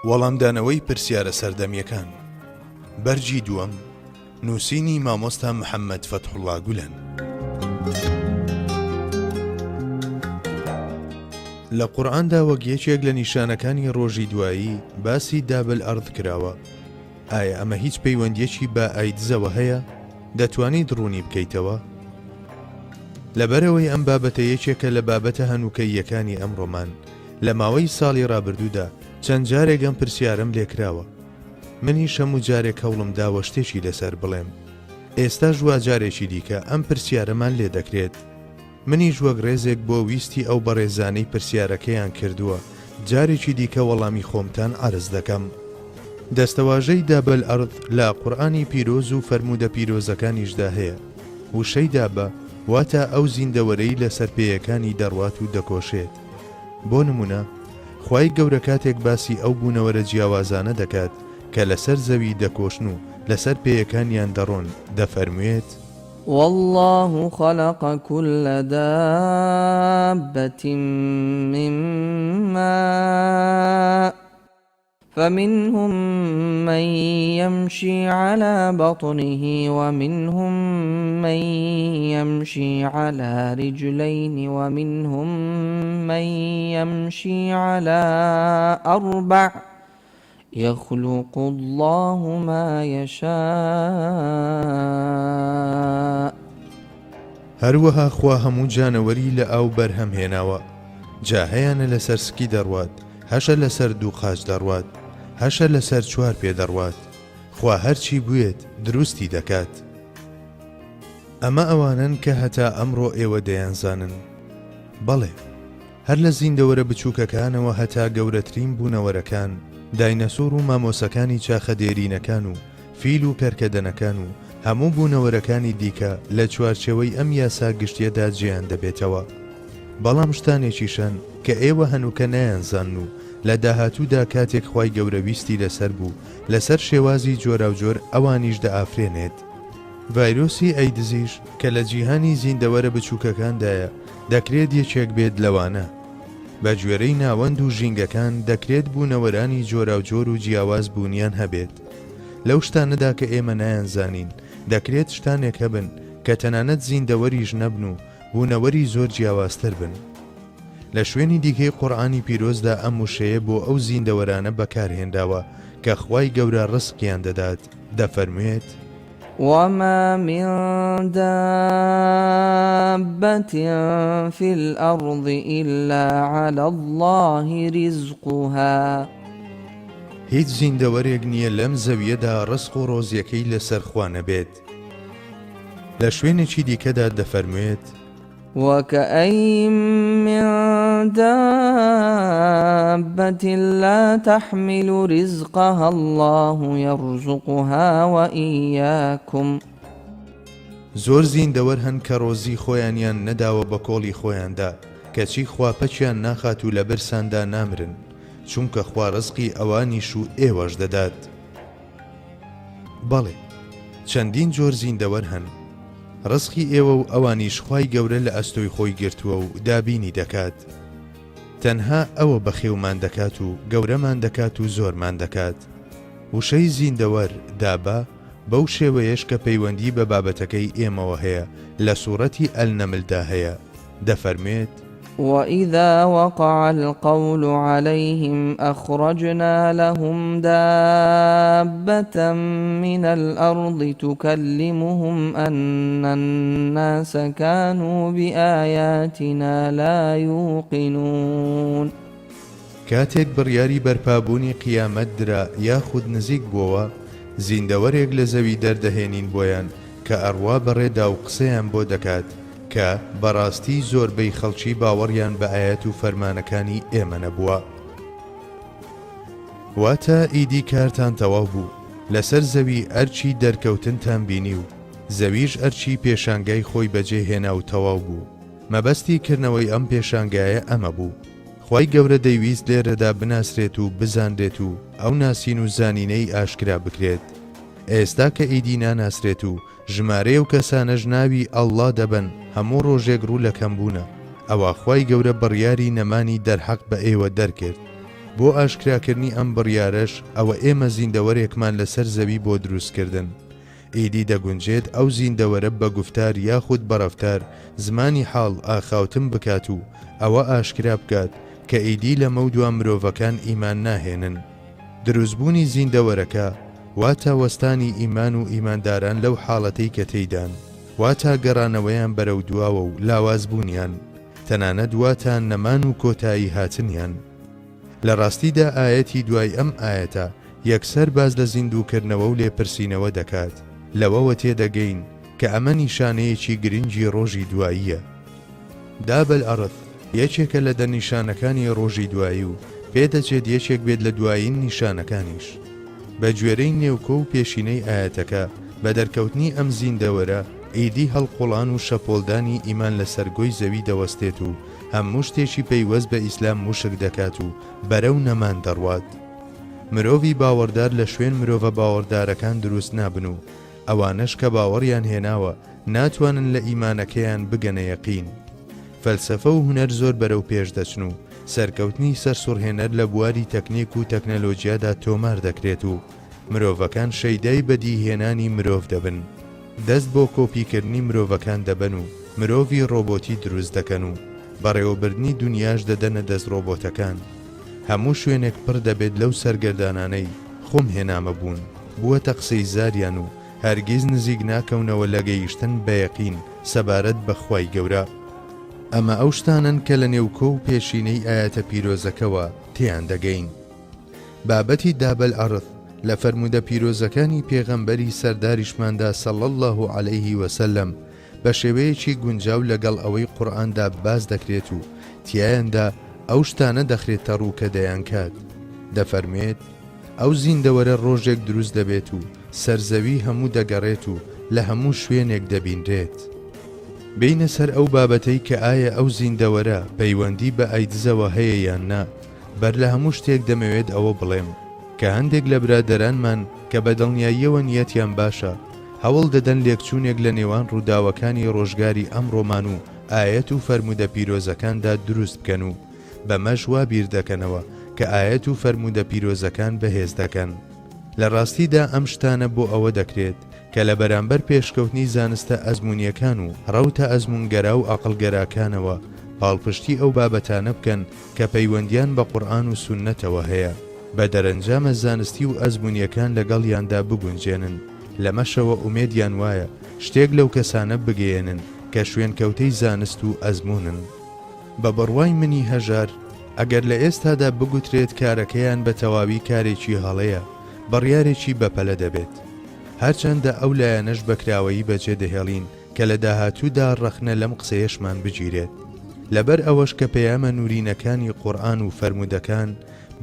وەڵامدانەوەی پرسیارە سەردەمیەکان بەرجی دووەم نووسینی مامۆستا محەممەد فەتحوڵڵا گولەن. لە قورئاندا وەک یەکێک لە نیشانەکانی ڕۆژی دوایی باسی دابل ئەرض کراوە. ئایا ئەمە هیچ پەیوەندیەکی بە ئایدزەوە هەیە؟ دەتوانیت ڕوونی بکەیتەوە؟ لەبەرەوەی ئەم بابەتە یەکێکە لە بابەتە هەنووکەییەکانی ئەمڕۆمان لە ماوەی ساڵی ڕابردوودا چەند جارێک ئەم پرسیارم لێکراوە. منیش هەموو جارێک هەوڵم داوە شتێکی لەسەر بڵێم. ئێستا ژوا جارێکی دیکە ئەم پرسیارەمان لێ دەکرێت. منیش وەک ڕێزێک بۆ ویستی ئەو بەڕێزانەی پرسیارەکەیان کردووە جارێکی دیکە وەڵامی خۆمتان عرض دەکەم. دەستەواژەی دابل ئەرض لە قورئانی پیرۆز و فەرموودە پیرۆزەکانیشدا هەیە. وشەی دابە واتە ئەو زیندەوەرەی لەسەر پێیەکانی دەڕوات و دەکۆشێت. بۆ نمونە خوای گەورە کاتێک باسی ئەو بوونەوەرە جیاوازانە دەکات کە لەسەر زەوی دەکۆشن و لەسەر پێیەکانیان دەڕۆن دەفەرموێت والله خلق كل دابة من ماء فمنهم من يمشي على بطنه ومنهم من يمشي على رجلين ومنهم من يمشي على أربع يخلق الله ما يشاء. هەروەها خوا هەموو جانەوەری لە ئاو بەرهەم هێناوە. جا هەیانە لەسەر سکی دەڕوات، هەشە لەسەر دوو قاچ دەڕوات، هەشە لەسەر چوار پێ دەڕوات. خوا هەرچی بوێت دروستی دەکات. ئەمە ئەوانن کە هەتا ئەمڕۆ ئێوە دەیانزانن. بەڵێ هەر لە زیندەوەرە بچووکەکانەوە هەتا گەورەترین بوونەوەرەکان، داینەسۆر و مامۆسەکانی چاخە دێرینەکان و فیل و کەرکەدەنەکان و هەموو بوونەوەرەکانی دیکە لە چوارچێوەی ئەم یاسا گشتیەدا جێیان دەبێتەوە. بەڵام شتانێکیشن کە ئێوە هەنووکە نەیانزان و لە داهاتوودا کاتێک خوای گەورە ویستی لەسەر بوو لەسەر شێوازی جۆرا و جۆر ئەوانیش دەئافرێنێت. ڤایرۆسی ئەیدزیش کە لە جیهانی زیندەوەرە بچووکەکاندایە دەکرێت یەکێک بێت لەوانە. بە گوێرەی ناوەند و ژینگەکان دەکرێت بوونەوەرانی جۆرا و جۆر و جیاواز بوونیان هەبێت. لەو شتانەدا کە ئێمە نایانزانین دەکرێت شتانێک هەبن کە تەنانەت زیندەوەریش نەبن و بوونەوەری زۆر جیاوازتر بن. لە شوێنی دیکەی قورئانی پیرۆزدا ئەم وشەیە بۆ ئەو زیندەوەرانە بەکارهێنداوە کە خوای گەورە ڕزقیان دەدات. دەفەرموێت وما من دابة في الأرض إلا على الله رزقها. هیچ زیندەوەرێک نییە لەم زەویەدا ڕزق و ڕۆزیەکەی لەسەر خوا نەبێت. لە شوێنێکی دیکەدا دەفەرموێت وكأين من دابة لا تحمل رزقها الله يرزقها وإياكم. زۆر زیندەوەر هەن کە ڕۆزی خۆیانیان نەداوە بە کۆڵی خۆیاندا کەچی خوا پەچیان ناخات و لە بەرساندا نامرن چونکە خوا ڕزقی ئەوانیش و ئێوەش دەدات. بەڵێ چەندین جۆر زیندەوەر هەن. ڕزقی ئێوە و ئەوانیش خوای گەورە لە ئەستۆی خۆی گرتووە و دابینی دەکات. تەنها ئەوە بەخێومان دەکات و گەورەمان دەکات و زۆرمان دەکات. وشەی زیندەوەر دابە بەو شێوەیەش کە پەیوەندی بە بابەتەکەی ئێمەوە هەیە لە سوورەتی ئەلنەملدا هەیە. دەفەرمێت وإذا وقع القول عليهم أخرجنا لهم دابة من الأرض تكلمهم أن الناس كانوا بآياتنا لا يوقنون. کاتێک بڕیاری بەرپابوونی قیامەت درا یاخود نزیک بووە زیندەوەرێک لە زەوی دەردەهێنین بۆیان کە ئەڕوا بەڕێدا و قسەیان بۆ دەکات کە بەڕاستی زۆربەی خەڵکی باوەڕیان بە ئاەت و فەرمانەکانی ئێمە نەبووە. واتە ئیدی کارتان تەواو بوو لەسەر زەوی ئەرچی دەرکەوتنتان بینی و زەویش ئەرچی پێشانگای خۆی بەجێ هێنا و تەواو بوو. مەبەستی کردنەوەی ئەم پێشانگایە ئەمە بوو. خوای گەورە دەیویست لێرەدا بناسرێت و بزانرێت و ئەو ناسین و زانینەی ئاشکرا بکرێت. ئێستا کە ئیدی ناناسرێت و ژمارەیە و کەسانەش ناوی ئەڵڵا دەبن هەموو ڕۆژێک ڕوو لە کەمبوونە. ئەوە خوای گەورە بڕیاری نەمانی دەرحەق بە ئێوە دەرکرد. بۆ ئاشکراکردنی ئەم بڕیارەش ئەوە ئێمە زیندەوەرێکمان لەسەر زەوی بۆ دروستکردن. ئیدی دەگونجێت ئەو زیندەوەرە بە گفتار یاخود بەڕەفتار زمانی حاڵ ئاخاوتن بکات و ئەوە ئاشکرا بکات کە ئیدی لە مەودووە مرۆڤەکان ئیمان ناهێنن. دروستبوونی زیندەوەرەکە واتە وەستانی ئیمان و ئیمانداران لەو حاڵەتەی کە تێیدان، واتە گەڕانەوەیان بەرەو دواوە و لاوازبوونیان، تەنانەت واتە نەمان و کۆتایی هاتنیان. لە ڕاستیدا ئاەتی دوای ئەم ئاەتە یەکسەر باز لە زیندووکردنەوە و لێپرسینەوە دەکات. لەوەوە تێدەگەین کە ئەمە نیشانەیەکی گرنگی ڕۆژی دواییە. دابل ئەرض یەکێکە لە دەرنیشانەکانی ڕۆژی دوایی و پێدەچێت یەکێک بێت لە دوایین نیشانەکانیش. بە گوێرەی نێوکۆ و پێشینەی ئاەتەکە بە دەرکەوتنی ئەم زیندەوەرە ئیدی هەڵقوڵان و شەپۆڵدانی ئیمان لە سەرگۆی زەوی دەوەستێت و هەموو شتێکی پەیوەست بە ئیسلام موشک دەکات و بەرەو نەمان دەڕوات. مرۆڤی باوەڕدار لە شوێن مرۆڤە باوەڕدارەکان دروست نابن و ئەوانش کە باوەڕیان هێناوە ناتوانن لە ئیمانەکەیان بگەنە یەقین. فەلسەفە و هونەر زۆر بەرەو پێش دەچن و سەرکەوتنی سەرسوڕهێنەر لە بواری تەکنیک و تەکنەلۆجیادا تۆمار دەکرێت و مرۆڤەکان شەیدای بەدیهێنانی مرۆڤ دەبن. دەست بۆ کۆپیکردنی مرۆڤەکان دەبن و مرۆڤی ڕۆبۆتی دروست دەکەن و بەڕێوەبردنی دنیاش دەدەنە دەست ڕۆبۆتەکان. هەموو شوێنێک پڕ دەبێت لەو سەرگەردانانەی خۆم هێنامە بوون بووەتە قسەی زاریان و هەرگیز نزیک ناکەونەوە لە گەیشتن بە یەقین سەبارەت بە خوای گەورە. ئەمە ئەو شتانن کە لە نێوکۆ و پێشینەی ئاەتە پیرۆزەکەوە تێیان دەگەین. بابەتی دابل ئەرض لە فەرمودە پیرۆزەکانی پێغەمبەری سەرداریشماندا سەڵ الله عەلەیه وسەلەم بە شێوەیەکی گونجاو لەگەڵ ئەوەی قورئاندا باز دەکرێت و تیایاندا ئەو شتانە دەخرێتە ڕوو کە دەیان کات. دەفەرمێت ئەو زیندەوەرە ڕۆژێک دروست دەبێت و سەرزەوی هەموو دەگەڕێت و لە هەموو شوێنێک دەبینرێت. بینە سەر ئەو بابەتەی کە ئایا ئەو زیندەوەرە پەیوەندی بە ئایدزەوە هەیە یان نا، بەر لە هەموو شتێک دەمەوێت ئەوە بڵێم کە هەندێک لە برادەرانمان کە بە دڵنیاییەوە نیەتیان باشە هەوڵ دەدەن لێکچوونێک لە نێوان ڕووداوەکانی ڕۆژگاری ئەمڕۆمان و ئاەت و فەرمودە پیرۆزەکاندا دروست بکەن و بەمەش وا بیر دەکەنەوە کە ئاەت و فەرمودە پیرۆزەکان بەهێز دەکەن. لە ڕاستیدا ئەم شتانە بۆ ئەوە دەکرێت کە لە بەرامبەر پێشکەوتنی زانستە ئەزمونیەکان و ڕەوتە ئەزمونگەرا و عەقڵگەراکانەوە پاڵپشتی ئەو بابەتانە بکەن کە پەیوەندیان بە قورئان و سوننەتەوە هەیە، بە دەرەنجامە زانستی و ئەزمونیەکان لەگەڵیاندا بگونجێنن. لەمەشەوە ئومێدیان وایە شتێک لەو کەسانە بگەێنن کە شوێنکەوتەی زانست و ئەزمونن. بە بڕوای منی هەژار ئەگەر لە ئێستادا بگوترێت کارەکەیان بە تەواوی کارێکی هەڵەیە بڕیارێکی بەپەلە دەبێت، هەرچەندە ئەو لایەنەش بەکراوەیی بەجێ دەهێڵین کە لە داهاتوودا ڕەخنە لەم قسەیەشمان بگیرێت. لەبەر ئەوەش کە پەیامە نورینەکانی قورئان و فەرمودەکان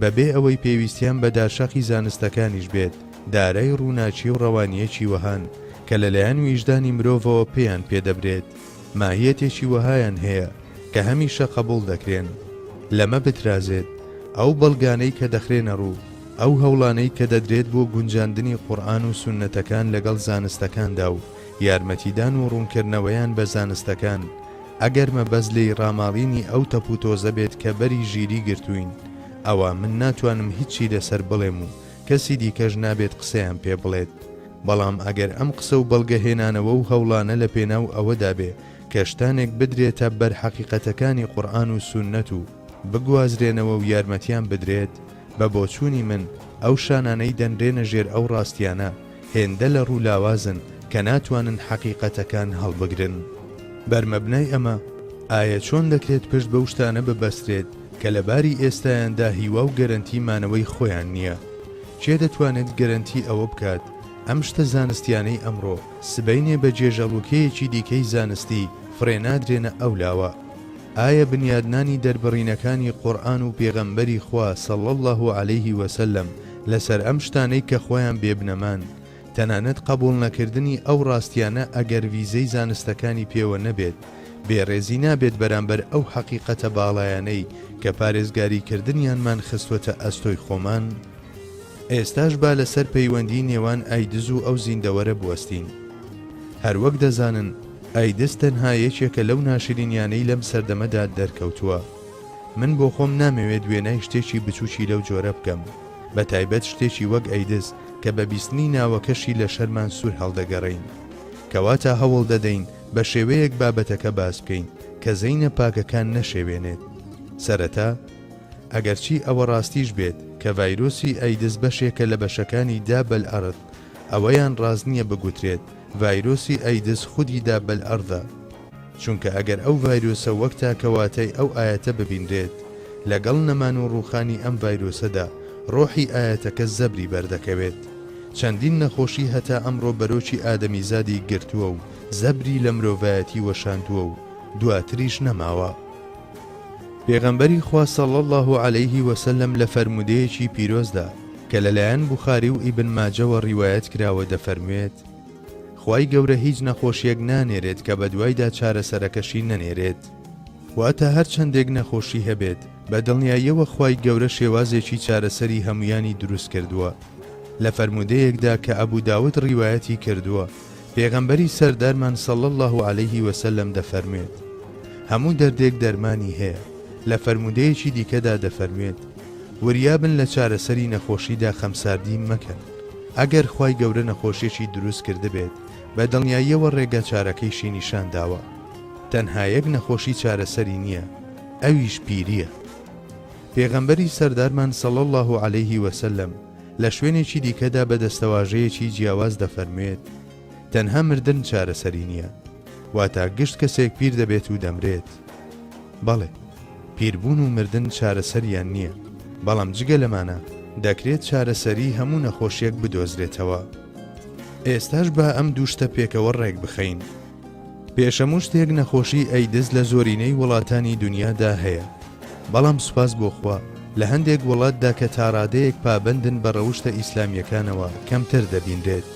بەبێ ئەوەی پێویستیان بە داشەقی زانستەکانیش بێت دارای ڕووناچی و ڕەوانیەکی وەهان کە لەلایەن ویژدانی مرۆڤەوە پێیان پێدەبرێت ماهیەتێکی وەهایان هەیە کە هەمیشە قبوڵ دەکرێن. لەمە بترازێت ئەو بەڵگانەی کە دەخرێنە ڕوو، ئەو هەوڵانەی کە دەدرێت بۆ گونجاندنی قورئان و سوننەتەکان لەگەڵ زانستەکاندا و یارمەتیدان و ڕوونکردنەوەیان بە زانستەکان، ئەگەر مەبەست لێی ڕاماڵینی ئەو تەپوتۆزە بێت کە بەری ژیری گرتوین، ئەوە من ناتوانم هیچی لەسەر بڵێم و کەسی دیکەش نابێت قسەیان پێ بڵێت. بەڵام ئەگەر ئەم قسە و بەڵگەهێنانەوە و هەوڵانە لە پێناو ئەوەدا بێ کە شتانێک بدرێتە بەر حەقیقەتەکانی قورئان و سوننەت و بگوازرێنەوە و یارمەتیان بدرێت، بە بۆچوونی من ئەو شانانەی دەنرێنە ژێر ئەو ڕاستیانە هێندە لە ڕوو لاوازن کە ناتوانن حەقیقەتەکان هەڵبگرن. بەرمەبنای ئەمە ئایا چۆن دەکرێت پشت بەو شتانە ببەسترێت کە لە باری ئێستایاندا هیوا و گەرەنتی مانەوەی خۆیان نییە؟ چێ دەتوانێت گەرەنتی ئەوە بکات ئەم شتە زانستیانەی ئەمڕۆ سبەینێ بە جێژەڵوکەیەکی دیکەی زانستی فڕێنادرێنە ئەو لاوە؟ ئایا بنیادنانی دەربڕینەکانی قورئان و پێغەمبەری خوا سەڵ الله عەلەیه وسەلەم لەسەر ئەم شتانەی کە خۆیان بێبنەمان تەنانەت قبوڵ نەکردنی ئەو ڕاستیانە ئەگەر ویزەی زانستەکانی پێوە نەبێت بێڕێزی نابێت بەرامبەر ئەو حەقیقەتە باڵایانەی کە پارێزگاریکردنیانمان خستوەتە ئەستۆی خۆمان؟ ئێستاش با لەسەر پەیوەندی نێوان ئایدز و ئەو زیندەوەرە بوەستین. هەروەک دەزانن ئایدز تەنها یەکێکە لەو ناشرینیانەی لەم سەردەمەدا دەرکەوتووە. من بۆ خۆم نامەوێت وێنای شتێکی بچووکی لەو جۆرە بکەم، بە تایبەت شتێکی وەک ئەیدز کە بە بیستنی ناوەکەشی لە شەرمان سوور هەڵدەگەڕین، کەواتە هەوڵ دەدەین بە شێوەیەک بابەتەکە باس بکەین کە زەینە پاکەکان نەشێوێنێت. سەرەتا ئەگەرچی ئەوە ڕاستیش بێت کە ڤایرۆسی ئەیدز بەشێکە لە بەشەکانی دابەلئەرد، ئەوەیان ڕاز نییە بگوترێت ڤایرۆسی ئەیدز خودی دابەلئەردە، چونکە ئەگەر ئەو ڤایرۆسە وەک تاکەواتەی ئەو ئاەتە ببیندرێت لەگەڵ نەمان و ڕووخانی ئەم ڤایرۆسەدا ڕۆحی ئاەتەکە زەبری بەردەکەوێت. چەندین نەخۆشی هەتا ئەمڕۆ بەرۆکی ئادەمیزادی گرتووە و زەبری لە مرۆڤایەتی وەشاندووە و دواتریش نەماوە. پێغەمبەری خوا صلی الله عەلەیه وسلم لە فەرمودەیەکی پیرۆزدا کە لەلایەن بوخاری و ئیبن ماجەوە ڕیوایەت کراوە دەفەرموێت: خوای گەورە هیچ نەخۆشیەک نانێرێت کە بە دوایدا چارەسەرەکەشی نەنێرێت. واتە هەر چەندێک نەخۆشی هەبێت بە دڵنیاییەوە خوای گەورە شێوازێکی چارەسەری هەمویانی دروست کردووە. لە فەرمودەیەکدا کە ئەبوو داود ڕیوایەتی کردووە، پێغەمبەری سەردارمان صلی الله عەلەیه وسلم دەفەرموێت: هەموو دەردێک دەرمانی هەیە. لە فەرمودەیەکی دیکەدا دەفەرموێت: وریابن لە چارەسەری نەخۆشیدا خەمساردی مەکەن. ئەگەر خوای گەورە نەخۆشیێکی دروست کرده بێت بە دڵنیاییەوە ڕێگە چارەکەیشی نیشان داوە. تەنها یەک نەخۆشی چارەسەری نییە، ئەویش پیریە. پێغەمبەری سەردارمان صلی الله عەلەیه وسلم لە شوێنێکی دیکەدا بە دەستەواژەیەکی جیاواز دەفەرموێت: تەنها مردن چارەسەری نییە، واتە گشت کەسێک پیر دەبێت و دەمرێت. بەڵێ، پیربوون و مردن چارەسەریان نییە، بەڵام جگە لەمانە دەکرێت چارەسەری هەموو نەخۆشیەک بدۆزرێتەوە. ئێستاش بە ئەم دوو شتە پێکەوە ڕێک بخەین. پێشەموو شتێک نەخۆشی ئەیدز لە زۆرینەی وڵاتانی دنیادا هەیە، بەڵام سوپاس بۆ خوا لە هەندێک وڵاتدا کە تاڕادەیەک پابندن بە ڕەوشتە ئیسلامیەکانەوە کەمتر دەبیندرێت.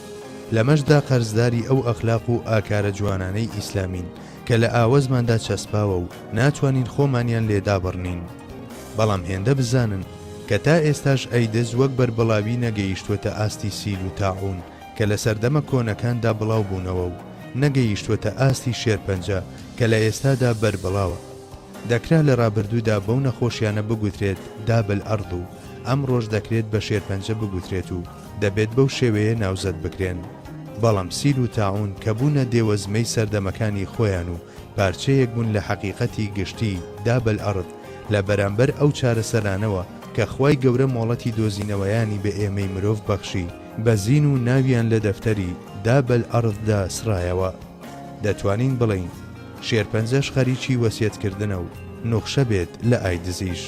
لەمەشدا قەرزداری ئەو ئەخلاق و ئاکارە جوانانەی ئیسلامین کە لە ئاوەزماندا چەسپاوە و ناتوانین خۆمانیان لێدا بڕنین. بەڵام هێندە بزانن کە تا ئێستاش ئەیدز وەک بەربڵاوی نەگەیشتوەتە ئاستی سیل و تاعون کە لە سەردەمە کۆنەکاندا بڵاو بوونەوە و نەگەیشتوەتە ئاستی شێرپەنجە کە لە ئێستادا بەربڵاوە. دەکرا لە ڕابردوودا بەو نەخۆشیانە بگوترێت دابەلئەرد و ئەم ڕۆژ دەکرێت بە شێرپەنجە بگوترێت و دەبێت بەو شێوەیە ناوزەت بکرێن. بەڵام سیل و تاعون کە بوونە دێوەزمەی سەردەمەکانی خۆیان و پارچەیەک بوون لە حەقیقەتی گشتی دابەلئەرد لە بەرامبەر ئەو چارەسەرانەوە کە خوای گەورە مۆڵەتی دۆزینەوەیانی بە ئێمەی مرۆڤ بەخشی، بە زین و ناویان لە دەفتەری دابەلئەرددا سرایەوە. دەتوانین بڵین شێرپەنجەش خەریکی وەسیەتکردنە و نوخشە بێت لە ئایدزیش.